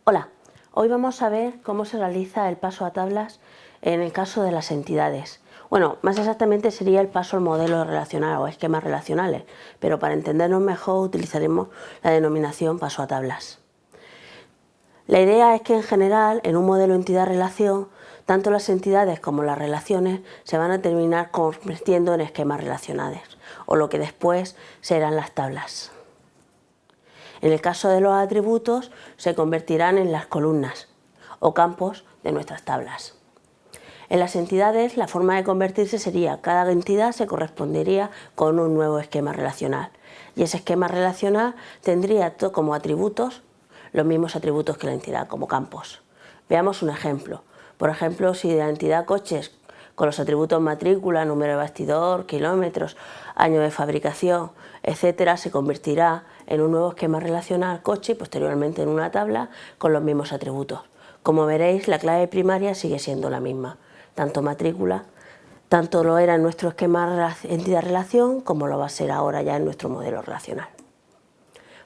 Hola, hoy vamos a ver cómo se realiza el paso a tablas en el caso de las entidades. Bueno, más exactamente sería el paso al modelo relacional o esquemas relacionales, pero para entendernos mejor utilizaremos la denominación paso a tablas. La idea es que en general, en un modelo entidad-relación, tanto las entidades como las relaciones se van a terminar convirtiendo en esquemas relacionales, o lo que después serán las tablas. En el caso de los atributos, se convertirán en las columnas o campos de nuestras tablas. En las entidades, la forma de convertirse sería cada entidad se correspondería con un nuevo esquema relacional, y ese esquema relacional tendría como atributos los mismos atributos que la entidad, como campos. Veamos un ejemplo. Por ejemplo, si la entidad coches con los atributos matrícula, número de bastidor, kilómetros, año de fabricación, etcétera, se convertirá en un nuevo esquema relacional coche y posteriormente en una tabla con los mismos atributos. Como veréis, la clave primaria sigue siendo la misma, tanto matrícula, tanto lo era en nuestro esquema entidad-relación como lo va a ser ahora ya en nuestro modelo relacional.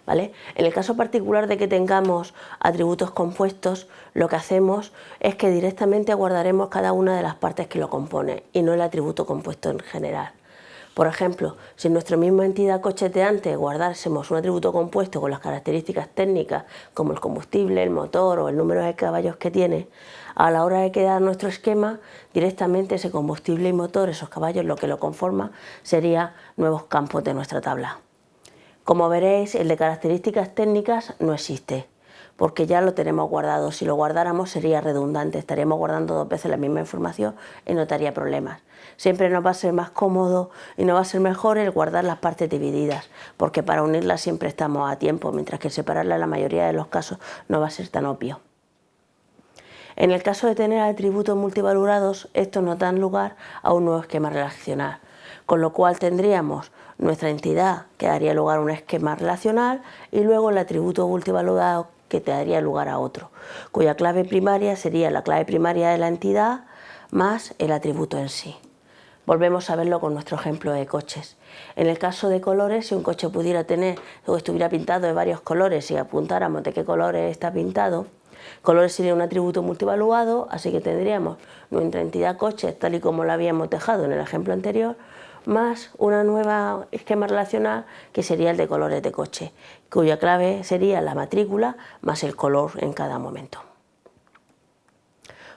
¿Vale? En el caso particular de que tengamos atributos compuestos, lo que hacemos es que directamente guardaremos cada una de las partes que lo compone y no el atributo compuesto en general. Por ejemplo, si en nuestra misma entidad cocheteante guardásemos un atributo compuesto con las características técnicas como el combustible, el motor o el número de caballos que tiene, a la hora de crear nuestro esquema, directamente ese combustible y motor, esos caballos, lo que lo conforma, serían nuevos campos de nuestra tabla. Como veréis, el de características técnicas no existe, porque ya lo tenemos guardado. Si lo guardáramos sería redundante, estaríamos guardando dos veces la misma información y no daría problemas. Siempre nos va a ser más cómodo y nos va a ser mejor el guardar las partes divididas, porque para unirlas siempre estamos a tiempo, mientras que separarlas en la mayoría de los casos no va a ser tan obvio. En el caso de tener atributos multivalorados, estos nos dan lugar a un nuevo esquema relacional, con lo cual tendríamos nuestra entidad que daría lugar a un esquema relacional y luego el atributo multivalorado que te daría lugar a otro, cuya clave primaria sería la clave primaria de la entidad más el atributo en sí. Volvemos a verlo con nuestro ejemplo de coches. En el caso de colores, si un coche pudiera tener o estuviera pintado de varios colores y apuntáramos de qué colores está pintado, colores sería un atributo multivaluado, así que tendríamos nuestra entidad coches tal y como la habíamos dejado en el ejemplo anterior, más una nueva esquema relacional que sería el de colores de coche, cuya clave sería la matrícula más el color en cada momento.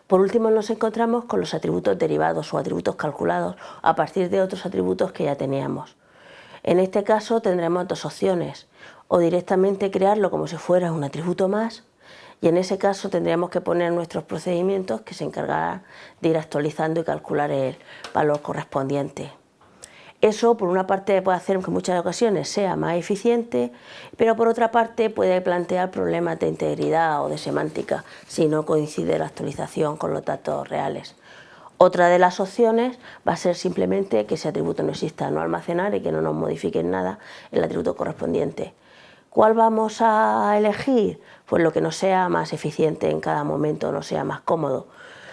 Por último, nos encontramos con los atributos derivados o atributos calculados a partir de otros atributos que ya teníamos. En este caso tendremos dos opciones, o directamente crearlo como si fuera un atributo más, y en ese caso tendríamos que poner nuestros procedimientos que se encargarán de ir actualizando y calcular el valor correspondiente. Eso, por una parte, puede hacer que en muchas ocasiones sea más eficiente, pero por otra parte puede plantear problemas de integridad o de semántica si no coincide la actualización con los datos reales. Otra de las opciones va a ser simplemente que ese atributo no exista, no almacenar y que no nos modifiquen nada el atributo correspondiente. ¿Cuál vamos a elegir? Pues lo que nos sea más eficiente en cada momento, nos sea más cómodo.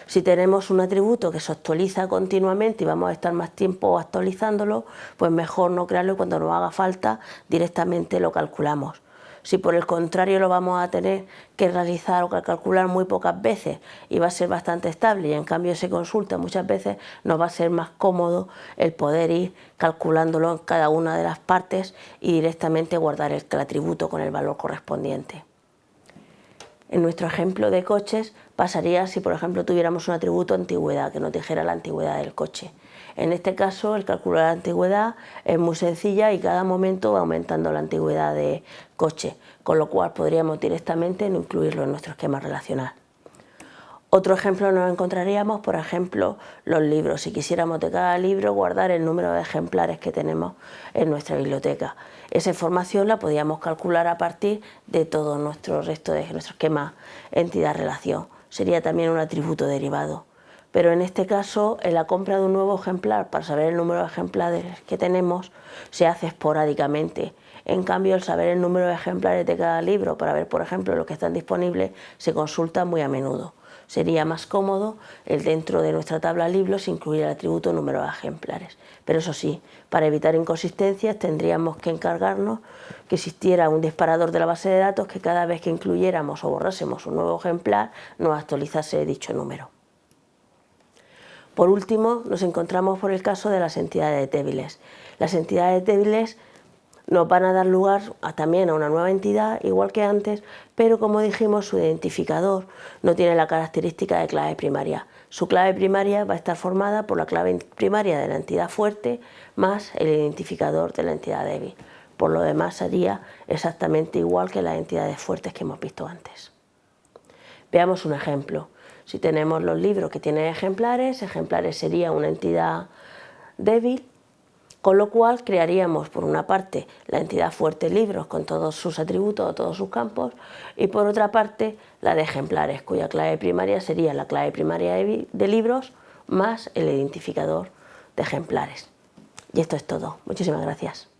Si tenemos un atributo que se actualiza continuamente y vamos a estar más tiempo actualizándolo, pues mejor no crearlo y cuando nos haga falta directamente lo calculamos. Si por el contrario lo vamos a tener que realizar o calcular muy pocas veces y va a ser bastante estable y en cambio se consulta muchas veces, nos va a ser más cómodo el poder ir calculándolo en cada una de las partes y directamente guardar el atributo con el valor correspondiente. En nuestro ejemplo de coches pasaría si por ejemplo tuviéramos un atributo antigüedad que nos dijera la antigüedad del coche. En este caso el cálculo de la antigüedad es muy sencilla y cada momento va aumentando la antigüedad del coche, con lo cual podríamos directamente no incluirlo en nuestro esquema relacional. Otro ejemplo nos encontraríamos, por ejemplo, los libros. Si quisiéramos de cada libro guardar el número de ejemplares que tenemos en nuestra biblioteca. Esa información la podíamos calcular a partir de todo nuestro resto de nuestro esquema entidad-relación. Sería también un atributo derivado. Pero en este caso, en la compra de un nuevo ejemplar para saber el número de ejemplares que tenemos, se hace esporádicamente. En cambio, el saber el número de ejemplares de cada libro para ver, por ejemplo, los que están disponibles, se consulta muy a menudo. sería más cómodo el dentro de nuestra tabla libros incluir el atributo número de ejemplares. Pero eso sí, para evitar inconsistencias tendríamos que encargarnos que existiera un disparador de la base de datos que cada vez que incluyéramos o borrásemos un nuevo ejemplar nos actualizase dicho número. Por último, nos encontramos por el caso de las entidades débiles. Las entidades débiles nos van a dar lugar también a una nueva entidad, igual que antes, pero como dijimos, su identificador no tiene la característica de clave primaria. Su clave primaria va a estar formada por la clave primaria de la entidad fuerte más el identificador de la entidad débil. Por lo demás sería exactamente igual que las entidades fuertes que hemos visto antes. Veamos un ejemplo. Si tenemos los libros que tienen ejemplares sería una entidad débil, con lo cual crearíamos por una parte la entidad fuerte libros con todos sus atributos o todos sus campos y por otra parte la de ejemplares, cuya clave primaria sería la clave primaria de libros más el identificador de ejemplares. Y esto es todo. Muchísimas gracias.